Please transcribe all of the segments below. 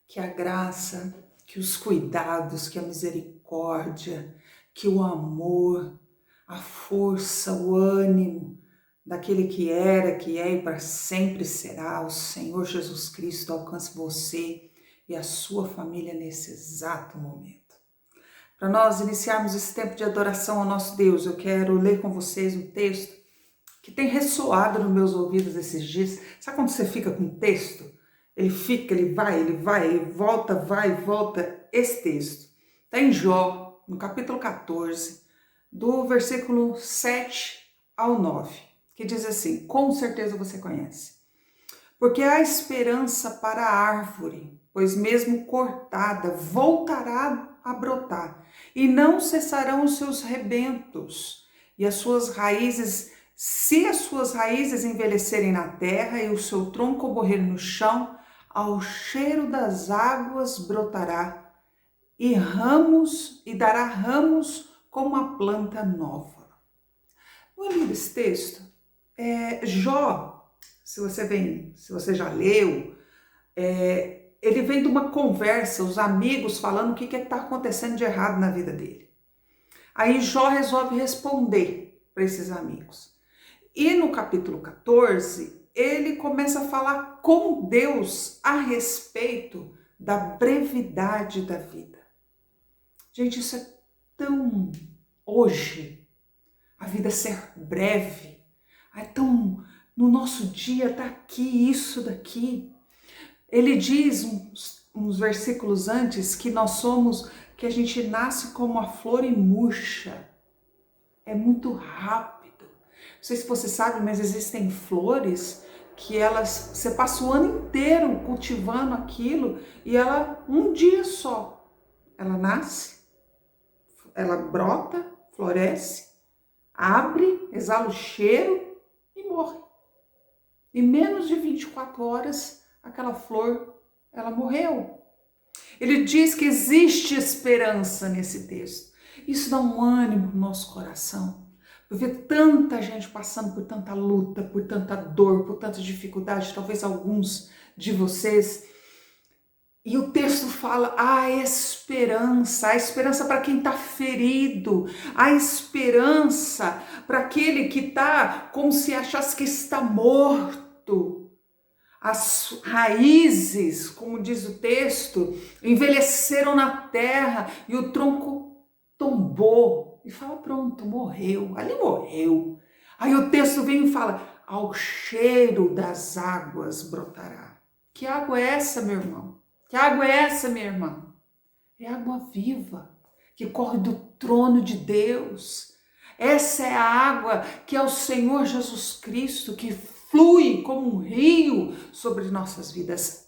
Que a graça, que os cuidados, que a misericórdia, que o amor, a força, o ânimo daquele que era, que é e para sempre será, o Senhor Jesus Cristo alcance você e a sua família nesse exato momento. Para nós iniciarmos esse tempo de adoração ao nosso Deus, eu quero ler com vocês um texto que tem ressoado nos meus ouvidos esses dias. Sabe quando você fica com um texto? Ele fica, ele vai, ele volta, vai, volta. Esse texto está em Jó, no capítulo 14, do versículo 7 ao 9, que diz assim, com certeza você conhece. Porque há esperança para a árvore, pois mesmo cortada, voltará a brotar, e não cessarão os seus rebentos, e as suas raízes, se as suas raízes envelhecerem na terra, e o seu tronco morrer no chão, ao cheiro das águas brotará, e dará ramos como a planta nova. No livro desse texto, Jó, se você já leu, ele vem de uma conversa, os amigos falando o que está acontecendo de errado na vida dele. Aí Jó resolve responder para esses amigos. E no capítulo 14, ele começa a falar com Deus a respeito da brevidade da vida. Gente, isso é tão hoje, a vida ser breve, é tão no nosso dia, tá aqui, isso daqui. Ele diz uns versículos antes que que a gente nasce como a flor e murcha. É muito rápido. Não sei se você sabe, mas existem flores que você passa o ano inteiro cultivando aquilo e ela, um dia só, ela nasce, ela brota, floresce, abre, exala o cheiro e morre. Em menos de 24 horas, aquela flor, ela morreu. Ele diz que existe esperança nesse texto. Isso dá um ânimo no nosso coração. Eu ver tanta gente passando por tanta luta, por tanta dor, por tanta dificuldade, talvez alguns de vocês. E o texto fala a esperança para quem está ferido, a esperança para aquele que está como se achasse que está morto. As raízes, como diz o texto, envelheceram na terra e o tronco tombou. E fala, pronto, morreu, ali morreu. Aí o texto vem e fala, ao cheiro das águas brotará. Que água é essa, meu irmão? Que água é essa, minha irmã? É água viva, que corre do trono de Deus. Essa é a água que é o Senhor Jesus Cristo, que flui como um rio sobre nossas vidas.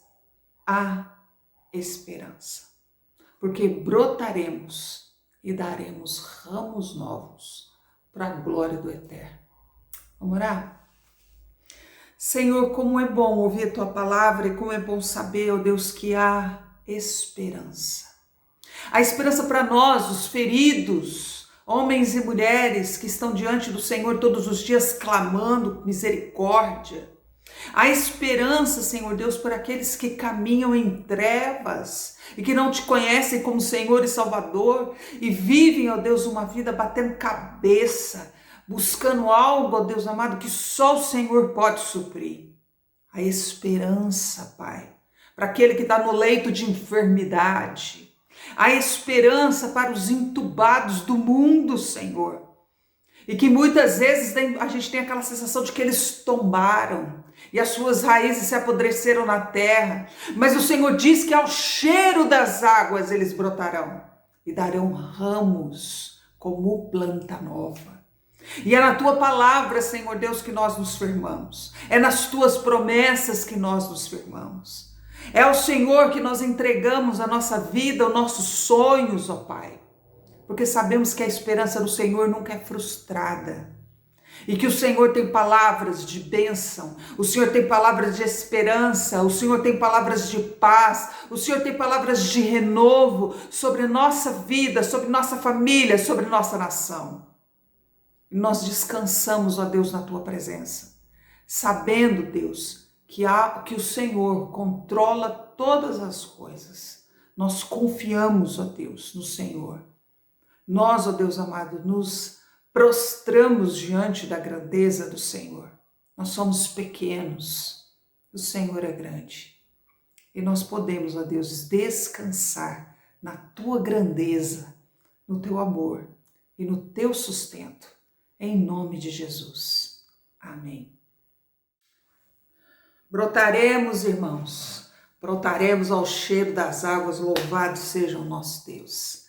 Há esperança, porque brotaremos e daremos ramos novos para a glória do Eterno. Vamos orar? Senhor, como é bom ouvir a Tua palavra e como é bom saber, ó Deus, que há esperança. A esperança para nós, os feridos, homens e mulheres que estão diante do Senhor todos os dias clamando misericórdia. A esperança, Senhor Deus, por aqueles que caminham em trevas e que não te conhecem como Senhor e Salvador e vivem, ó Deus, uma vida batendo cabeça, buscando algo, ó Deus amado, que só o Senhor pode suprir. A esperança, Pai, para aquele que está no leito de enfermidade. A esperança para os entubados do mundo, Senhor. E que muitas vezes a gente tem aquela sensação de que eles tombaram e as suas raízes se apodreceram na terra. Mas o Senhor diz que ao cheiro das águas eles brotarão e darão ramos como planta nova. E é na Tua palavra, Senhor Deus, que nós nos firmamos. É nas Tuas promessas que nós nos firmamos. É ao Senhor que nós entregamos a nossa vida, os nossos sonhos, ó Pai. Porque sabemos que a esperança no Senhor nunca é frustrada. E que o Senhor tem palavras de bênção, o Senhor tem palavras de esperança, o Senhor tem palavras de paz, o Senhor tem palavras de renovo sobre nossa vida, sobre nossa família, sobre nossa nação. E nós descansamos, ó Deus, na tua presença, sabendo, Deus, que o Senhor controla todas as coisas. Nós confiamos, ó Deus, no Senhor. Nós, ó Deus amado, nos prostramos diante da grandeza do Senhor. Nós somos pequenos, o Senhor é grande. E nós podemos, ó Deus, descansar na tua grandeza, no teu amor e no teu sustento, em nome de Jesus. Amém. Brotaremos, irmãos, brotaremos ao cheiro das águas, louvado seja o nosso Deus.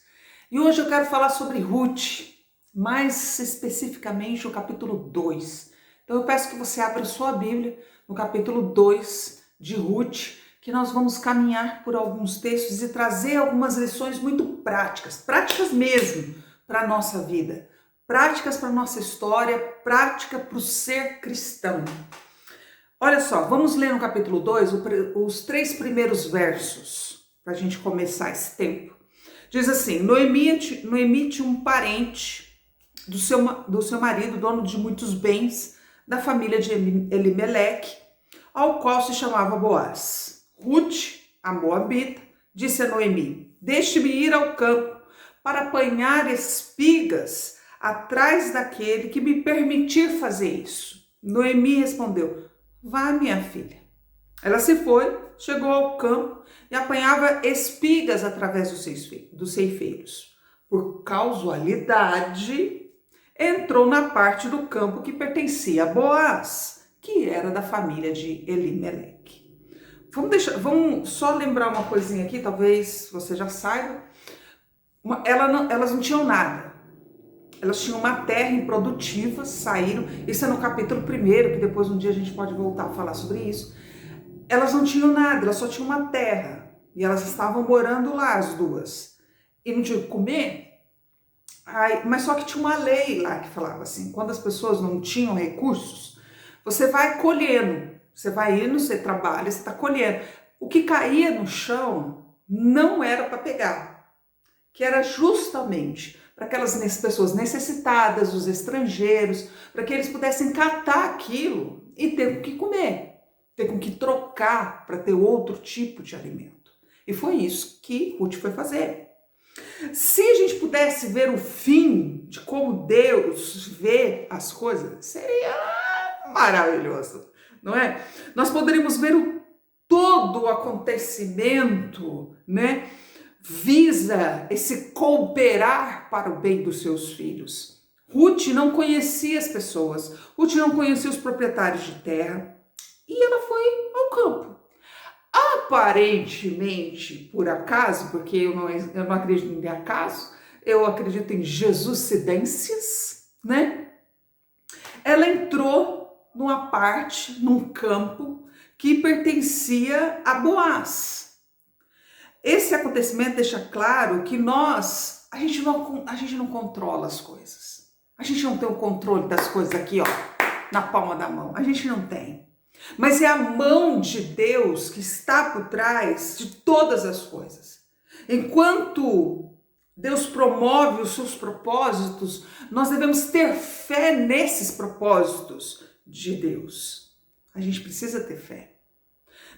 E hoje eu quero falar sobre Ruth, mais especificamente o capítulo 2. Então eu peço que você abra sua Bíblia no capítulo 2 de Ruth, que nós vamos caminhar por alguns textos e trazer algumas lições muito práticas, práticas mesmo para a nossa vida, práticas para a nossa história, prática para o ser cristão. Olha só, vamos ler no capítulo 2 os 3 primeiros versos, para a gente começar esse tempo. Diz assim: Noemi tinha um parente do seu marido, dono de muitos bens, da família de Elimeleque, ao qual se chamava Boaz. Ruth, a moabita, disse a Noemi: deixe-me ir ao campo para apanhar espigas atrás daquele que me permitir fazer isso. Noemi respondeu: vá, minha filha. Ela se foi, chegou ao campo e apanhava espigas através dos ceifeiros. Por casualidade, entrou na parte do campo que pertencia a Boaz, que era da família de Elimeleque. Vamos só lembrar uma coisinha aqui, talvez você já saiba. Elas não tinham nada. Elas tinham uma terra improdutiva, saíram. Isso é no capítulo 1, que depois um dia a gente pode voltar a falar sobre isso. Elas não tinham nada, elas só tinham uma terra. E elas estavam morando lá, as duas. E não tinham o que comer. Mas só que tinha uma lei lá que falava assim: quando as pessoas não tinham recursos, você vai colhendo. Você vai indo, você trabalha, você está colhendo. O que caía no chão não era para pegar, que era justamente para aquelas pessoas necessitadas, os estrangeiros, para que eles pudessem catar aquilo e ter com que comer, ter com que trocar para ter outro tipo de alimento. E foi isso que Ruth foi fazer. Se a gente pudesse ver o fim de como Deus vê as coisas, seria maravilhoso. Não é? Nós poderíamos ver todo o acontecimento, né? Visa esse cooperar para o bem dos seus filhos. Ruth não conhecia as pessoas, Ruth não conhecia os proprietários de terra e ela foi ao campo. Aparentemente, por acaso, porque eu não acredito em acaso, eu acredito em Jesuscidências, né? Ela entrou numa parte, num campo que pertencia a Boaz. Esse acontecimento deixa claro que a gente não controla as coisas. A gente não tem o controle das coisas aqui, ó, na palma da mão. A gente não tem. Mas é a mão de Deus que está por trás de todas as coisas. Enquanto Deus promove os seus propósitos, nós devemos ter fé nesses propósitos de Deus. A gente precisa ter fé.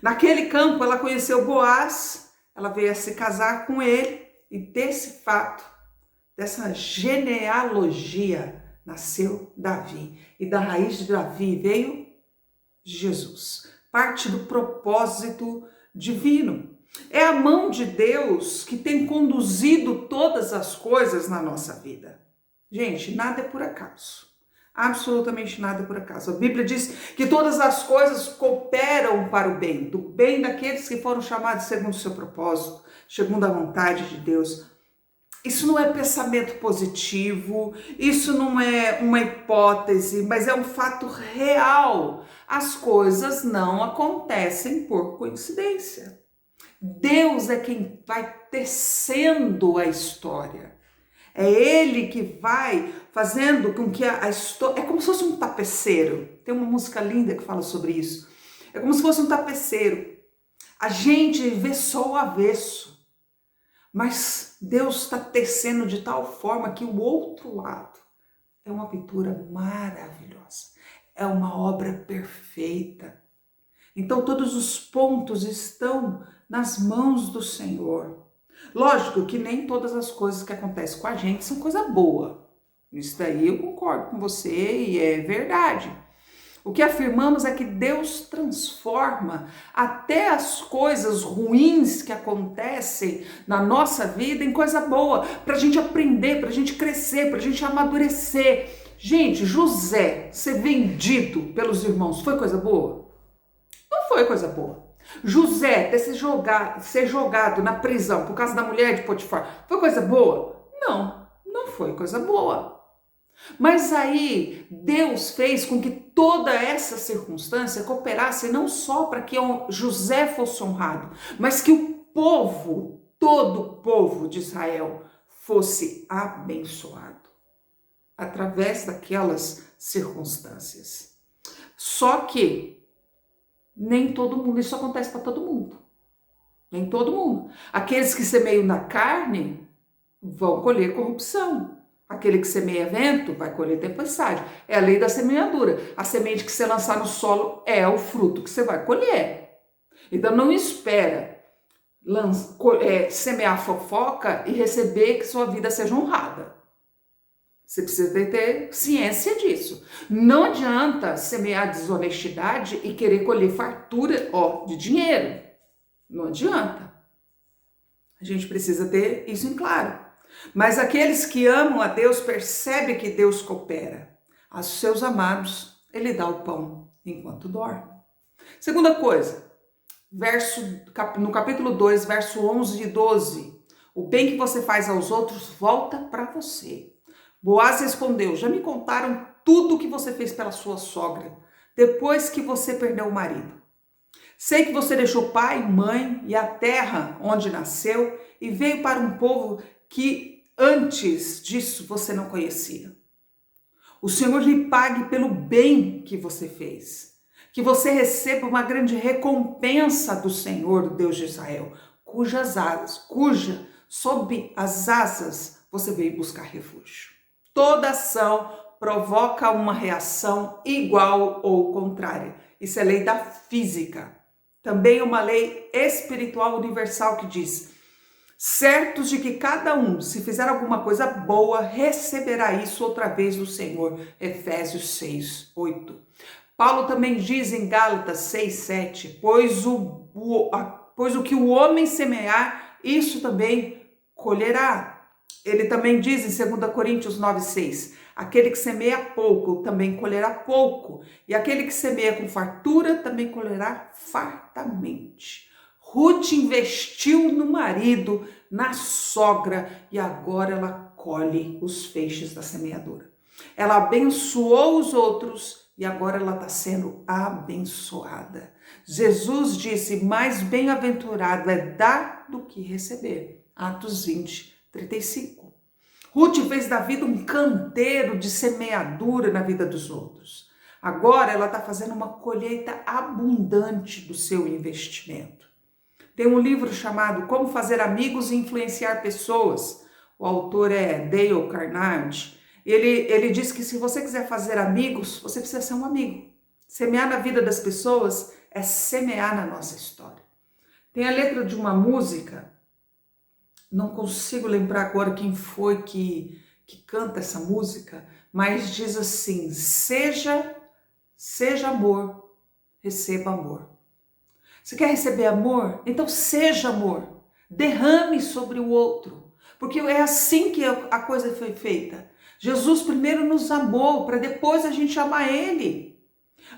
Naquele campo, ela conheceu Boaz, ela veio a se casar com ele, e desse fato, dessa genealogia, nasceu Davi. E da raiz de Davi veio Jesus. Parte do propósito divino. É a mão de Deus que tem conduzido todas as coisas na nossa vida. Gente, nada é por acaso. Absolutamente nada por acaso. A Bíblia diz que todas as coisas cooperam para o bem, do bem daqueles que foram chamados segundo o seu propósito, segundo a vontade de Deus. Isso não é pensamento positivo, isso não é uma hipótese, mas é um fato real. As coisas não acontecem por coincidência. Deus é quem vai tecendo a história. É Ele que vai fazendo com que a história... É como se fosse um tapeceiro. Tem uma música linda que fala sobre isso. É como se fosse um tapeceiro. A gente vê só o avesso. Mas Deus está tecendo de tal forma que o outro lado é uma pintura maravilhosa, é uma obra perfeita. Então todos os pontos estão nas mãos do Senhor. Lógico que nem todas as coisas que acontecem com a gente são coisa boa. Isso daí eu concordo com você e é verdade. O que afirmamos é que Deus transforma até as coisas ruins que acontecem na nossa vida em coisa boa, para a gente aprender, para a gente crescer, para a gente amadurecer. Gente, José ser vendido pelos irmãos foi coisa boa? Não foi coisa boa. José ter ser jogado na prisão por causa da mulher de Potifar foi coisa boa? Não, não foi coisa boa. Mas aí Deus fez com que toda essa circunstância cooperasse não só para que José fosse honrado, mas que o povo, todo o povo de Israel, fosse abençoado através daquelas circunstâncias. Só que nem todo mundo, isso acontece para todo mundo. Nem todo mundo. Aqueles que semeiam na carne vão colher corrupção. Aquele que semeia vento vai colher tempestade. É a lei da semeadura. A semente que você lançar no solo é o fruto que você vai colher. Então não espera semear fofoca e receber que sua vida seja honrada. Você precisa ter ciência disso. Não adianta semear desonestidade e querer colher fartura de dinheiro. Não adianta. A gente precisa ter isso em claro. Mas aqueles que amam a Deus percebem que Deus coopera. Aos seus amados, Ele dá o pão enquanto dorme. Segunda coisa, no capítulo 2, verso 11 e 12. O bem que você faz aos outros volta para você. Boaz respondeu, já me contaram tudo o que você fez pela sua sogra, depois que você perdeu o marido. Sei que você deixou pai, mãe e a terra onde nasceu e veio para um povo que antes disso você não conhecia. O Senhor lhe pague pelo bem que você fez, que você receba uma grande recompensa do Senhor, Deus de Israel, sob as asas você veio buscar refúgio. Toda ação provoca uma reação igual ou contrária. Isso é lei da física. Também uma lei espiritual universal que diz: certos de que cada um, se fizer alguma coisa boa, receberá isso outra vez do Senhor. Efésios 6, 8. Paulo também diz em Gálatas 6, 7, pois o que o homem semear, isso também colherá. Ele também diz em 2 Coríntios 9, 6, aquele que semeia pouco também colherá pouco, e aquele que semeia com fartura também colherá fartamente. Ruth investiu no marido, na sogra, e agora ela colhe os feixes da semeadura. Ela abençoou os outros e agora ela está sendo abençoada. Jesus disse, mais bem-aventurado é dar do que receber. Atos 20, 35. Ruth fez da vida um canteiro de semeadura na vida dos outros. Agora ela está fazendo uma colheita abundante do seu investimento. Tem um livro chamado Como Fazer Amigos e Influenciar Pessoas. O autor é Dale Carnegie. Ele diz que se você quiser fazer amigos, você precisa ser um amigo. Semear na vida das pessoas é semear na nossa história. Tem a letra de uma música, não consigo lembrar agora quem foi que canta essa música, mas diz assim, seja amor, receba amor. Você quer receber amor? Então seja amor. Derrame sobre o outro. Porque é assim que a coisa foi feita. Jesus primeiro nos amou, para depois a gente amar Ele.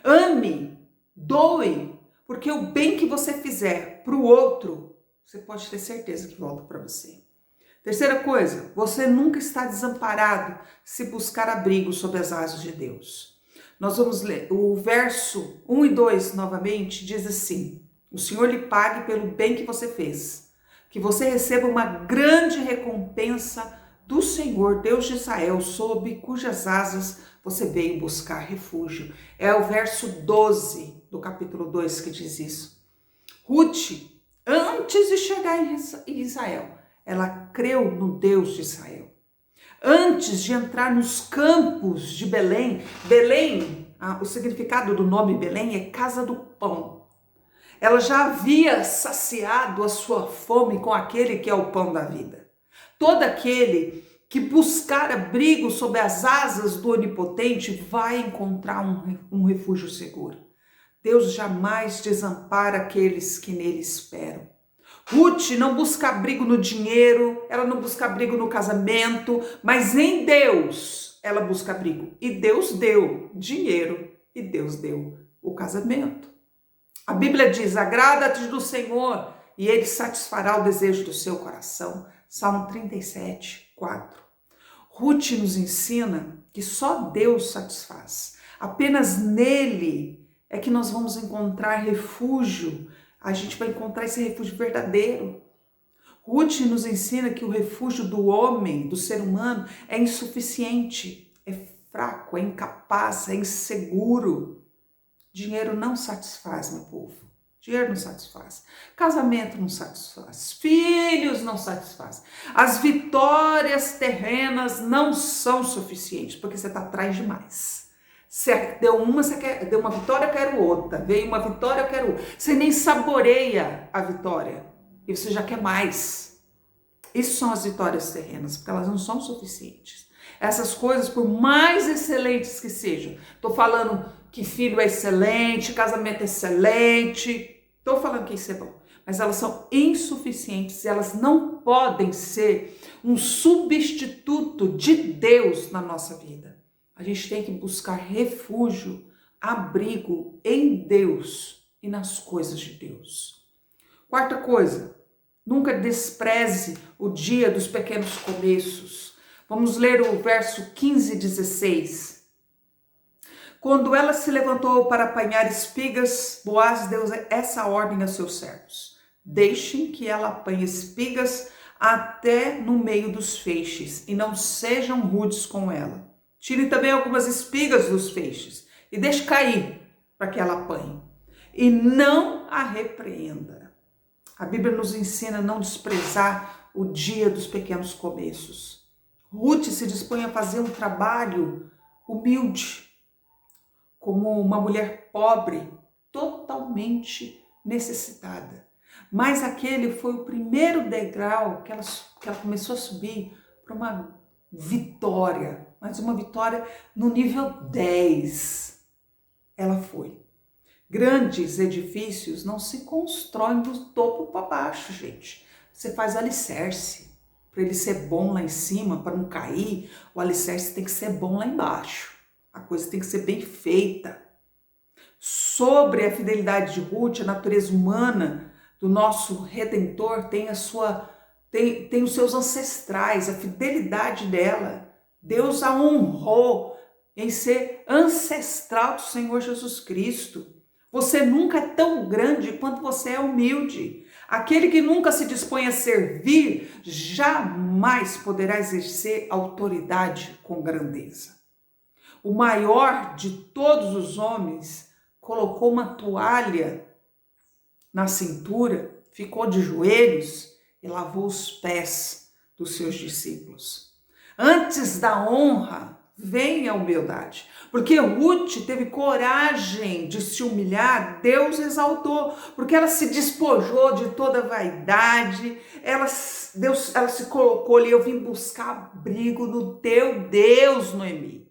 Ame, doe, porque o bem que você fizer para o outro, você pode ter certeza que volta para você. Terceira coisa, você nunca está desamparado se buscar abrigo sob as asas de Deus. Nós vamos ler o verso 1 e 2 novamente, diz assim, o Senhor lhe pague pelo bem que você fez, que você receba uma grande recompensa do Senhor, Deus de Israel, sob cujas asas você veio buscar refúgio. É o verso 12 do capítulo 2 que diz isso. Ruth, antes de chegar em Israel, ela creu no Deus de Israel. Antes de entrar nos campos de Belém, o significado do nome Belém é casa do pão. Ela já havia saciado a sua fome com aquele que é o pão da vida. Todo aquele que buscar abrigo sob as asas do Onipotente vai encontrar um refúgio seguro. Deus jamais desampara aqueles que nele esperam. Ruth não busca abrigo no dinheiro, ela não busca abrigo no casamento, mas em Deus ela busca abrigo. E Deus deu dinheiro e Deus deu o casamento. A Bíblia diz: agrada-te do Senhor e Ele satisfará o desejo do seu coração. Salmo 37, 4. Ruth nos ensina que só Deus satisfaz. Apenas nele é que nós vamos encontrar refúgio. A gente vai encontrar esse refúgio verdadeiro. Ruth nos ensina que o refúgio do homem, do ser humano, é insuficiente, é fraco, é incapaz, é inseguro. Dinheiro não satisfaz, meu povo. Dinheiro não satisfaz. Casamento não satisfaz. Filhos não satisfaz. As vitórias terrenas não são suficientes, porque você está atrás demais. Você deu uma, deu uma vitória, eu quero outra. Veio uma vitória, eu quero outra. Você nem saboreia a vitória e você já quer mais. Isso são as vitórias terrenas, porque elas não são suficientes. Essas coisas, por mais excelentes que sejam, estou falando que filho é excelente, casamento é excelente, estou falando que isso é bom, mas elas são insuficientes e elas não podem ser um substituto de Deus na nossa vida. A gente tem que buscar refúgio, abrigo em Deus e nas coisas de Deus. Quarta coisa, nunca despreze o dia dos pequenos começos. Vamos ler o verso 15 e 16. Quando ela se levantou para apanhar espigas, Boaz deu essa ordem a seus servos: deixem que ela apanhe espigas até no meio dos feixes e não sejam rudes com ela. Tirem também algumas espigas dos feixes e deixe cair para que ela apanhe. E não a repreenda. A Bíblia nos ensina a não desprezar o dia dos pequenos começos. Ruth se dispõe a fazer um trabalho humilde, como uma mulher pobre, totalmente necessitada. Mas aquele foi o primeiro degrau que ela começou a subir para uma vitória, mas uma vitória no nível 10. Ela foi. Grandes edifícios não se constroem do topo para baixo, gente. Você faz alicerce. Para ele ser bom lá em cima, para não cair, o alicerce tem que ser bom lá embaixo. A coisa tem que ser bem feita. Sobre a fidelidade de Ruth, a natureza humana do nosso Redentor tem os seus ancestrais, a fidelidade dela. Deus a honrou em ser ancestral do Senhor Jesus Cristo. Você nunca é tão grande quanto você é humilde. Aquele que nunca se dispõe a servir, jamais poderá exercer autoridade com grandeza. O maior de todos os homens colocou uma toalha na cintura, ficou de joelhos e lavou os pés dos seus discípulos. Antes da honra, vem a humildade, porque Ruth teve coragem de se humilhar, Deus exaltou, porque ela se despojou de toda vaidade, ela se colocou ali: eu vim buscar abrigo no teu Deus, Noemi,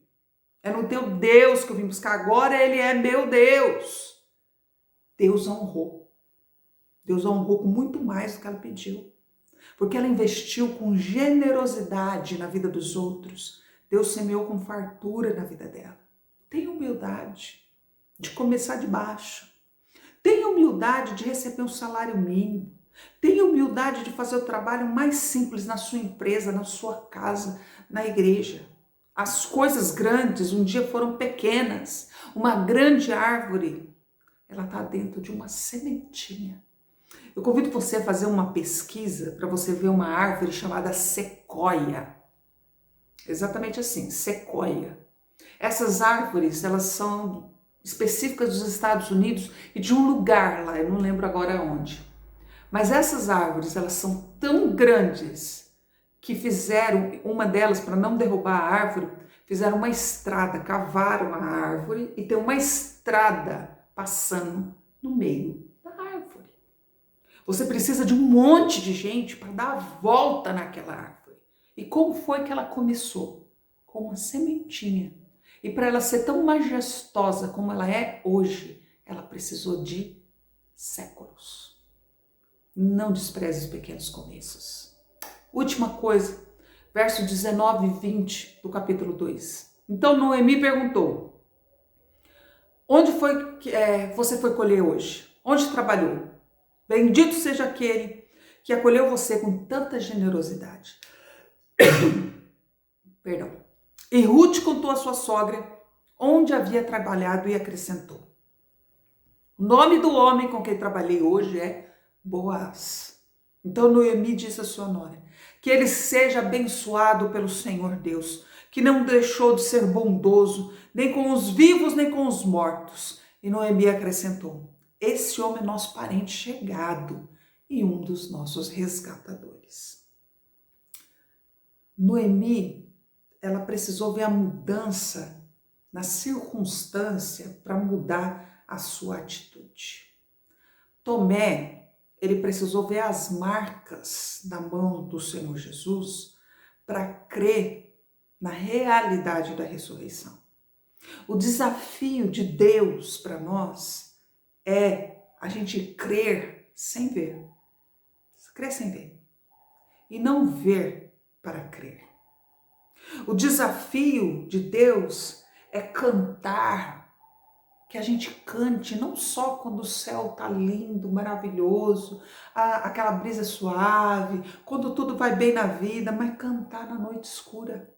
é no teu Deus que eu vim buscar, agora ele é meu Deus. Deus a honrou com muito mais do que ela pediu, porque ela investiu com generosidade na vida dos outros. Deus semeou com fartura na vida dela. Tenha humildade de começar de baixo. Tenha humildade de receber um salário mínimo. Tenha humildade de fazer o trabalho mais simples na sua empresa, na sua casa, na igreja. As coisas grandes um dia foram pequenas. Uma grande árvore, ela está dentro de uma sementinha. Eu convido você a fazer uma pesquisa para você ver uma árvore chamada sequoia. Exatamente assim, sequoia. Essas árvores, elas são específicas dos Estados Unidos e de um lugar lá, eu não lembro agora onde. Mas essas árvores, elas são tão grandes que fizeram, uma delas, para não derrubar a árvore, fizeram uma estrada, cavaram a árvore e tem uma estrada passando no meio da árvore. Você precisa de um monte de gente para dar a volta naquela árvore. E como foi que ela começou? Com uma sementinha. E para ela ser tão majestosa como ela é hoje, ela precisou de séculos. Não despreze os pequenos começos. Última coisa, verso 19 e 20 do capítulo 2. Então Noemi perguntou: onde foi que você foi colher hoje? Onde trabalhou? Bendito seja aquele que acolheu você com tanta generosidade. Perdão. E Ruth contou à sua sogra onde havia trabalhado e acrescentou: o nome do homem com quem trabalhei hoje é Boaz. Então Noemi disse à sua nora: que ele seja abençoado pelo Senhor Deus, que não deixou de ser bondoso, nem com os vivos, nem com os mortos. E Noemi acrescentou: esse homem é nosso parente chegado e um dos nossos resgatadores. Noemi, ela precisou ver a mudança na circunstância para mudar a sua atitude. Tomé, ele precisou ver as marcas da mão do Senhor Jesus para crer na realidade da ressurreição. O desafio de Deus para nós é a gente crer sem ver. Crer sem ver. E não ver para crer. O desafio de Deus é cantar, que a gente cante não só quando o céu está lindo, maravilhoso, aquela brisa suave, quando tudo vai bem na vida, mas cantar na noite escura,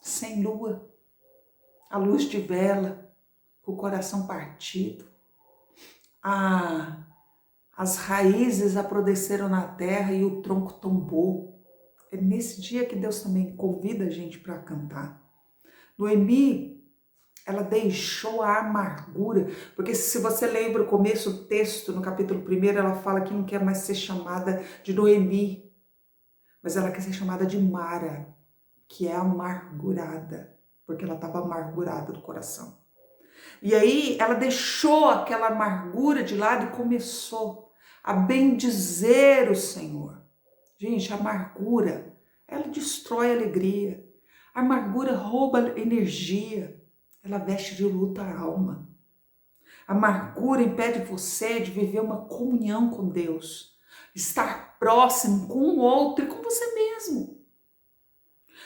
sem lua, à luz de vela, com o coração partido. As raízes apodreceram na terra e o tronco tombou. É nesse dia que Deus também convida a gente para cantar. Noemi, ela deixou a amargura, porque se você lembra o começo do texto, no capítulo 1, ela fala que não quer mais ser chamada de Noemi, mas ela quer ser chamada de Mara, que é amargurada, porque ela estava amargurada do coração. E aí ela deixou aquela amargura de lado e começou a bendizer o Senhor. Gente, a amargura, ela destrói a alegria. A amargura rouba energia. Ela veste de luto a alma. A amargura impede você de viver uma comunhão com Deus, estar próximo com o outro e com você mesmo.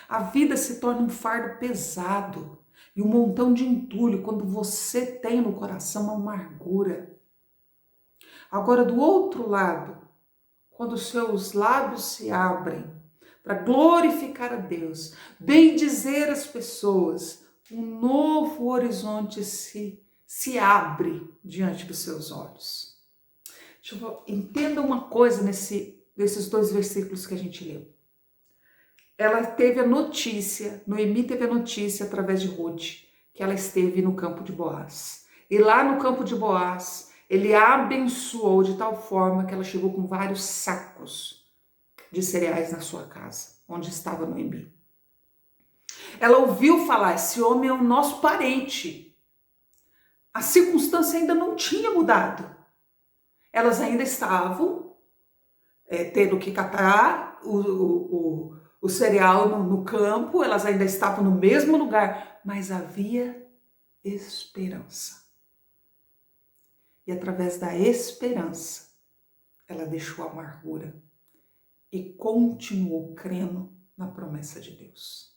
A vida se torna um fardo pesado e um montão de entulho quando você tem no coração uma amargura. Agora, do outro lado, quando os seus lábios se abrem para glorificar a Deus, bendizer as pessoas, um novo horizonte se abre diante dos seus olhos. Entenda uma coisa nesses 2 versículos que a gente leu. Ela teve a notícia, Noemi teve a notícia através de Ruth, que ela esteve no campo de Boaz. E lá no campo de Boaz, ele a abençoou de tal forma que ela chegou com vários sacos de cereais na sua casa, onde estava Noemi. Ela ouviu falar: esse homem é o nosso parente. A circunstância ainda não tinha mudado. Elas ainda estavam tendo que catar o cereal no campo, elas ainda estavam no mesmo lugar, mas havia esperança. E através da esperança, ela deixou a amargura e continuou crendo na promessa de Deus.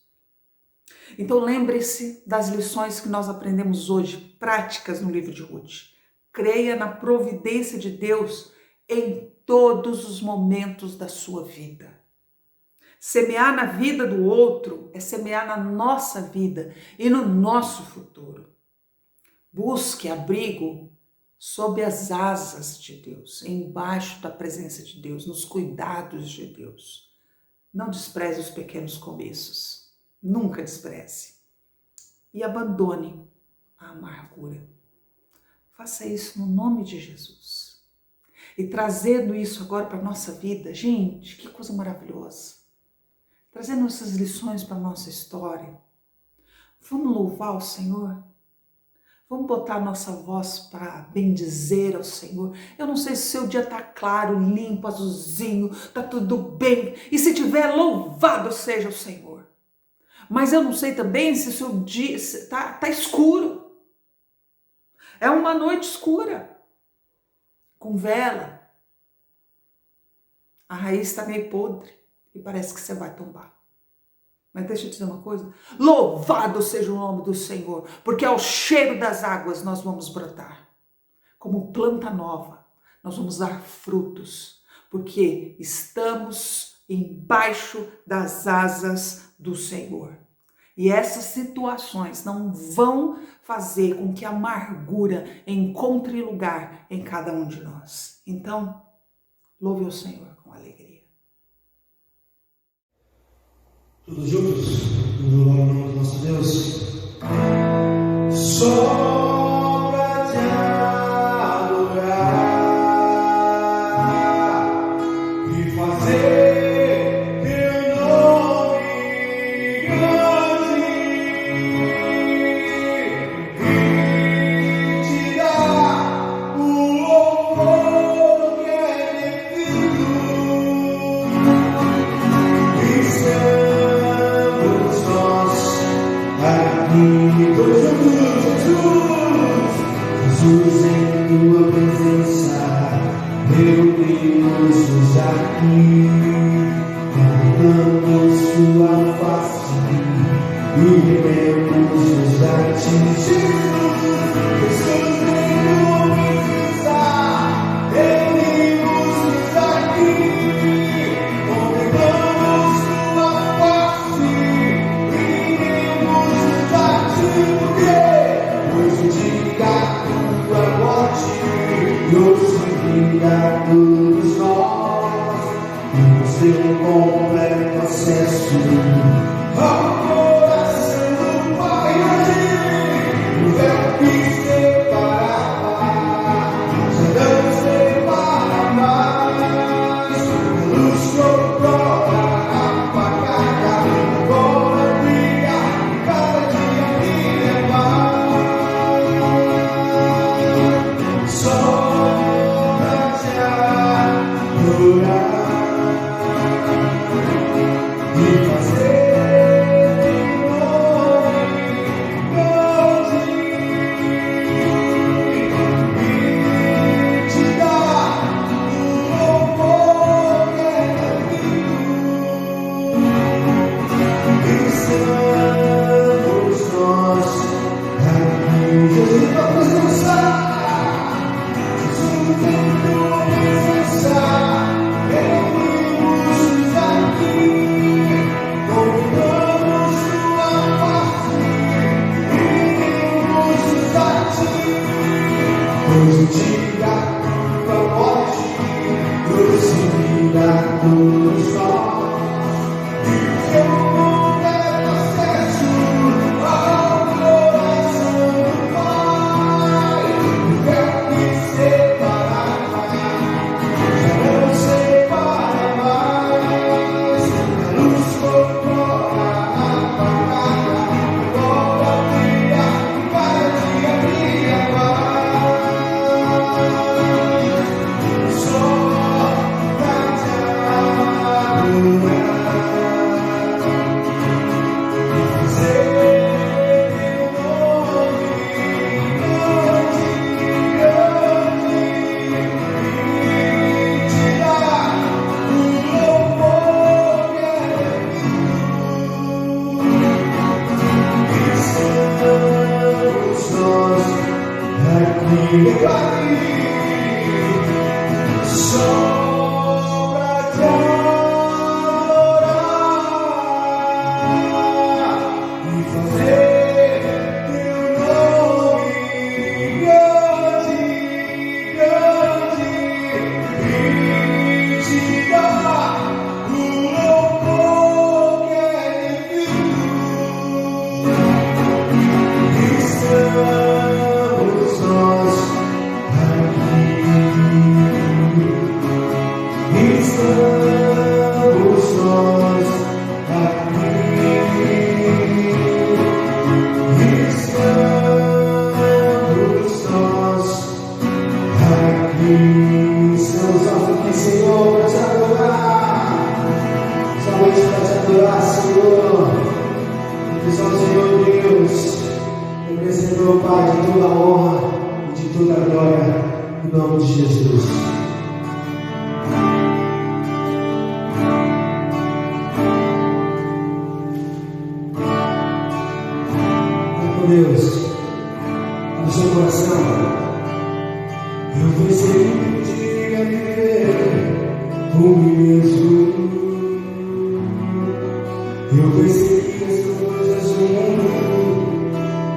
Então lembre-se das lições que nós aprendemos hoje, práticas no livro de Ruth. Creia na providência de Deus em todos os momentos da sua vida. Semear na vida do outro é semear na nossa vida e no nosso futuro. Busque abrigo sob as asas de Deus, embaixo da presença de Deus, nos cuidados de Deus. Não despreze os pequenos começos. Nunca despreze. E abandone a amargura. Faça isso no nome de Jesus. E trazendo isso agora para a nossa vida, gente, que coisa maravilhosa. trazendo essas lições para a nossa história. Vamos louvar o Senhor? Vamos botar a nossa voz para bendizer ao Senhor. Eu não sei se o seu dia está claro, limpo, azulzinho, está tudo bem. E se tiver, louvado seja o Senhor. Mas eu não sei também se o seu dia está escuro. É uma noite escura, com vela. A raiz está meio podre e parece que você vai tombar. Mas deixa eu te dizer uma coisa, louvado seja o nome do Senhor, porque ao cheiro das águas nós vamos brotar. Como planta nova, nós vamos dar frutos, porque estamos embaixo das asas do Senhor. E essas situações não vão fazer com que a amargura encontre lugar em cada um de nós. Então, louve o Senhor com alegria. Todos juntos, no nome do nosso Deus. Só pra te adorar e fazer teu nome grande e te dar o louvor que é devido. Jesus, em tua presença, reunimos-nos aqui, contemplando sua face e rendemos-nos a ti. Jesus, em tua presença, reunimos-nos aqui, contemplando sua face e rendemos-nos a ti. Pois o dia tua morte trouxe vida a todos nós, e no seu completo acesso ao coração do Pai. O véu que separava já não separa mais, a luz outrora apagada agora brilha e cada dia brilha mais. Só pra te adorar e fazer teu nome grande e te dar o louvor que é devido. Estamos nós aqui, Jesus, vamos dançar. Pois o dia tua morte trouxe vida a todos nós, e o seu completo acesso ao coração do Pai. O véu que separava já não separa mais, a luz outrora apagada agora brilha e cada dia brilha mais. Só pra te adorar e fazer teu nome grande e te dar o louvor que é devido. Estamos nós aqui. Só pra te adorar e fazer teu nome grande e te dar o louvor que é devido. Estamos nós nome de Jesus. Deus, no seu coração, eu pensei que podia viver por mim mesmo. Eu pensei que as coisas do mundo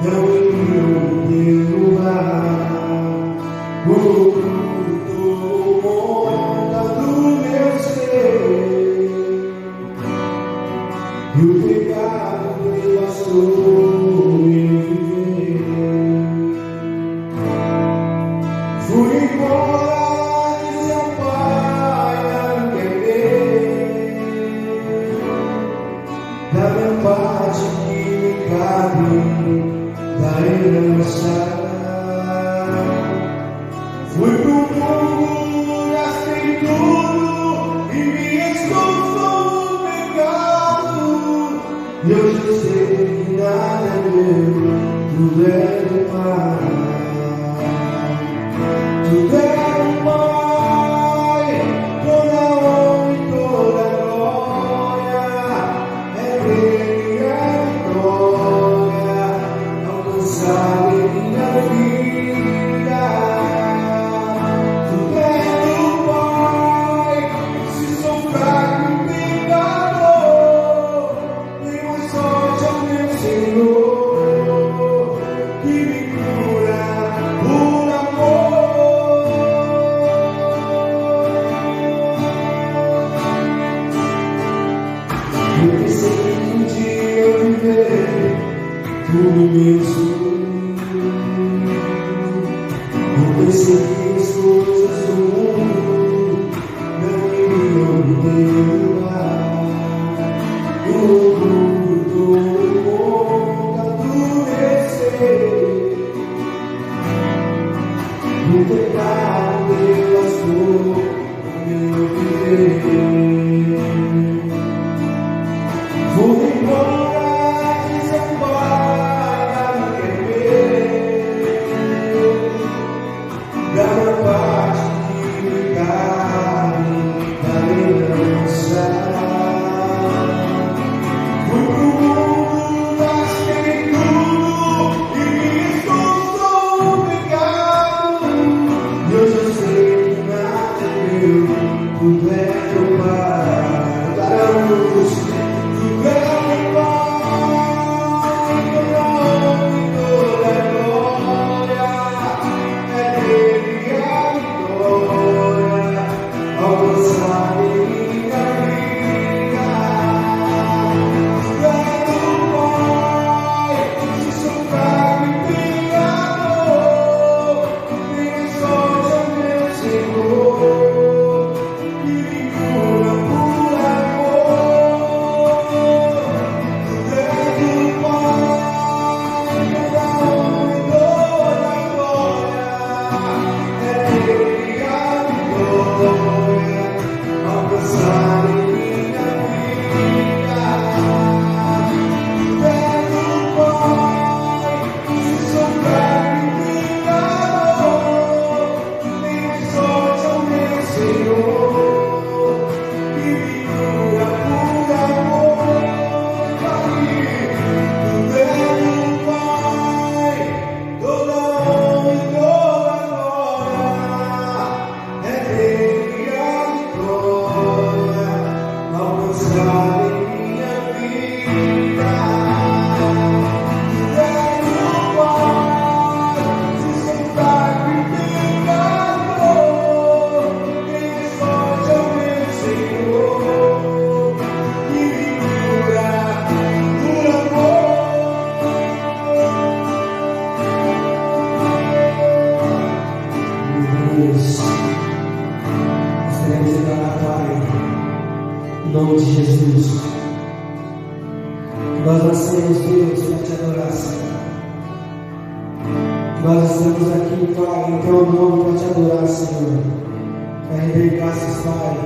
não iriam derrubar tomou conta do meu ser, e o pecado devastou. Fui embora de seu pai, não querer da minha parte que me cabe da herança. Fui pro mundo, gastei tudo e me escondeu no pecado. E hoje eu sei que nada é meu, tudo é do Pai. Tudo é do Pai, toda honra e toda glória é dele, é vitória alcançada em minha vida. Tudo é do Pai, se sou fraco e pecador, tenho sorte ao meu Senhor, que me cura por amor. Eu pensei que podia viver por mim mesmo. Eu pensei que as coisas do mundo não iriam me derrubar. O orgulho tomou conta do meu ser, o pecado devastou o meu viver. Vou embora de seu pai, não querer da minha parte que me cabe da herança. Fui pro mundo, gastei tudo e me escondeu no pecado. E hoje eu sei que nada é meu, tudo é do Pai. Dar a luz. Em nome de Jesus, nós nascemos, Deus, para te adorar, Senhor. Nós estamos aqui, Pai, em teu nome para te adorar, Senhor. Para render graças, Pai,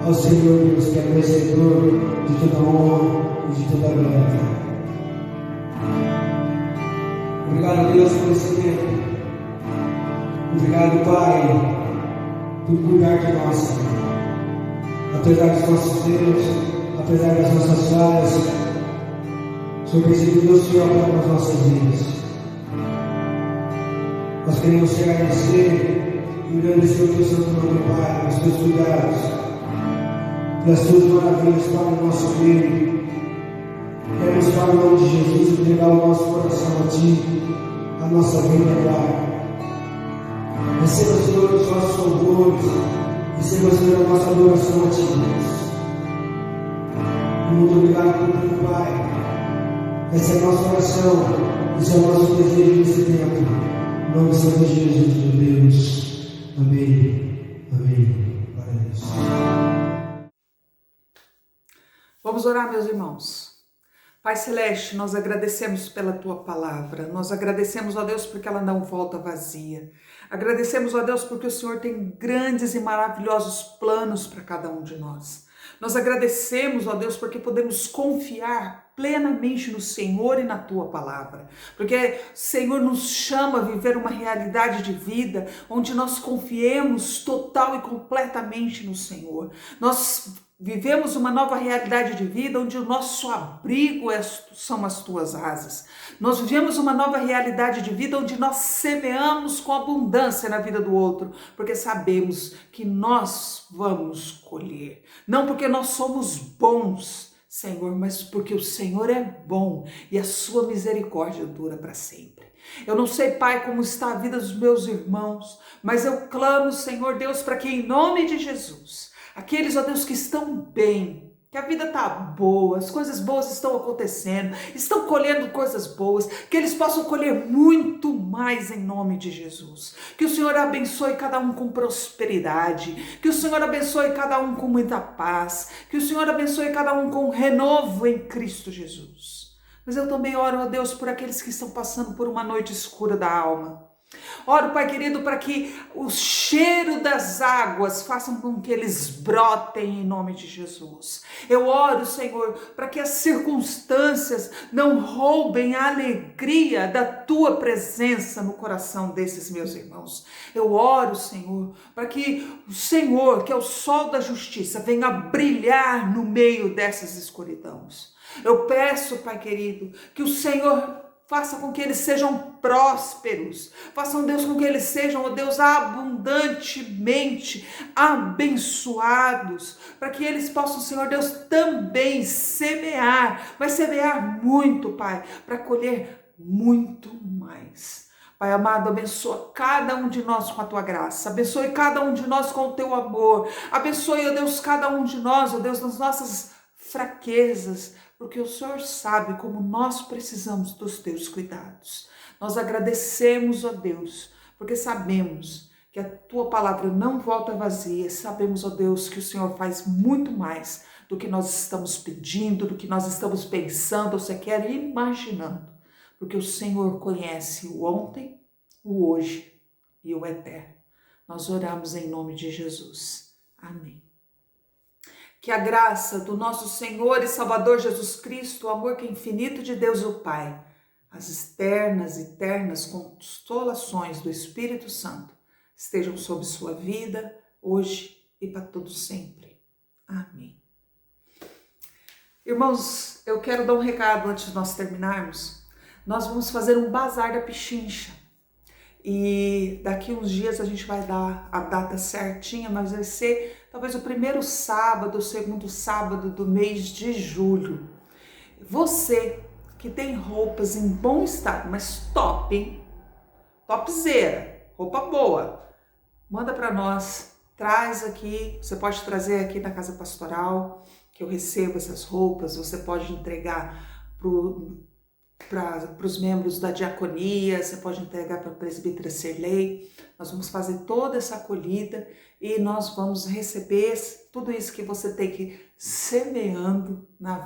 ao Senhor, Deus, que é merecedor de toda honra e de toda glória. Obrigado, Deus, por esse tempo. Obrigado, Pai, por cuidar de nós, Senhor. Apesar dos nossos erros, apesar das nossas falhas, o Senhor precisa do Senhor para as nossas vidas. Nós queremos te agradecer e agradecer o teu santo nome, Pai, pelos teus cuidados, pelas tuas maravilhas para o nosso meio. Queremos, Pai, em nome de Jesus, entregar o nosso coração a Ti, a nossa vida, Pai. Receba, Senhor, os nossos louvores, receba, Senhor, a nossa adoração a Ti, Deus. Muito obrigado por tudo, Pai. Essa é a nossa oração, esse é o nosso desejo nesse tempo. Em nome do Senhor Jesus, meu Deus. Amém. Amém. Glória a Deus. Vamos orar, meus irmãos. Pai Celeste, nós agradecemos pela Tua palavra, nós agradecemos, ó Deus, porque ela não volta vazia. Agradecemos, ó Deus, porque o Senhor tem grandes e maravilhosos planos para cada um de nós. Nós agradecemos, ó Deus, porque podemos confiar plenamente no Senhor e na Tua palavra, porque o Senhor nos chama a viver uma realidade de vida onde nós confiemos total e completamente no Senhor. Nós vivemos uma nova realidade de vida onde o nosso abrigo são as Tuas asas. Nós vivemos uma nova realidade de vida onde nós semeamos com abundância na vida do outro, porque sabemos que nós vamos colher. Não porque nós somos bons, Senhor, mas porque o Senhor é bom e a Sua misericórdia dura para sempre. Eu não sei, Pai, como está a vida dos meus irmãos, mas eu clamo, Senhor Deus, para que em nome de Jesus, aqueles, ó Deus, que estão bem, que a vida está boa, as coisas boas estão acontecendo, estão colhendo coisas boas, que eles possam colher muito mais em nome de Jesus. Que o Senhor abençoe cada um com prosperidade, que o Senhor abençoe cada um com muita paz, que o Senhor abençoe cada um com renovo em Cristo Jesus. Mas eu também oro, ó Deus, por aqueles que estão passando por uma noite escura da alma. Oro, Pai querido, para que o cheiro das águas façam com que eles brotem em nome de Jesus. Eu oro, Senhor, para que as circunstâncias não roubem a alegria da Tua presença no coração desses meus irmãos. Eu oro, Senhor, para que o Senhor, que é o sol da justiça, venha brilhar no meio dessas escuridões. Eu peço, Pai querido, que o Senhor faça com que eles sejam prósperos. Façam, Deus, com que eles sejam, ó Deus, abundantemente abençoados. Para que eles possam, Senhor Deus, também semear. Mas semear muito, Pai, para colher muito mais. Pai amado, abençoa cada um de nós com a Tua graça. Abençoe cada um de nós com o Teu amor. Abençoe, ó Deus, cada um de nós, ó Deus, nas nossas fraquezas, porque o Senhor sabe como nós precisamos dos Teus cuidados. Nós agradecemos, ó Deus, porque sabemos que a Tua palavra não volta vazia. Sabemos, ó Deus, que o Senhor faz muito mais do que nós estamos pedindo, do que nós estamos pensando ou sequer imaginando, porque o Senhor conhece o ontem, o hoje e o eterno. Nós oramos em nome de Jesus. Amém. Que a graça do nosso Senhor e Salvador Jesus Cristo, o amor que é infinito de Deus o Pai, as externas e eternas consolações do Espírito Santo estejam sobre sua vida, hoje e para todo sempre. Amém. Irmãos, eu quero dar um recado antes de nós terminarmos. Nós vamos fazer um bazar da Pichincha. E daqui uns dias a gente vai dar a data certinha, mas vai ser talvez o primeiro sábado, o segundo sábado do mês de julho. Você que tem roupas em bom estado, mas top, hein? Topzera, roupa boa, manda para nós, traz aqui, você pode trazer aqui na Casa Pastoral, que eu recebo essas roupas, você pode entregar para os membros da diaconia, você pode entregar para a presbítera Serlei. Nós vamos fazer toda essa acolhida e nós vamos receber tudo isso que você tem que ir semeando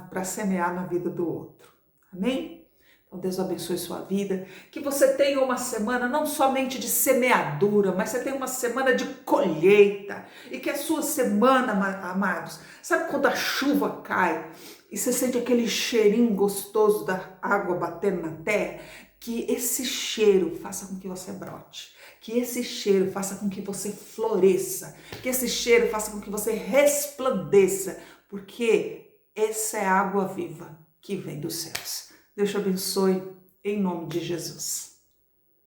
para semear na vida do outro. Amém? Então Deus abençoe sua vida, que você tenha uma semana não somente de semeadura, mas você tenha uma semana de colheita, e que a sua semana, amados, sabe quando a chuva cai e você sente aquele cheirinho gostoso da água batendo na terra? Que esse cheiro faça com que você brote. Que esse cheiro faça com que você floresça. Que esse cheiro faça com que você resplandeça. Porque essa é a água viva que vem dos céus. Deus te abençoe, em nome de Jesus.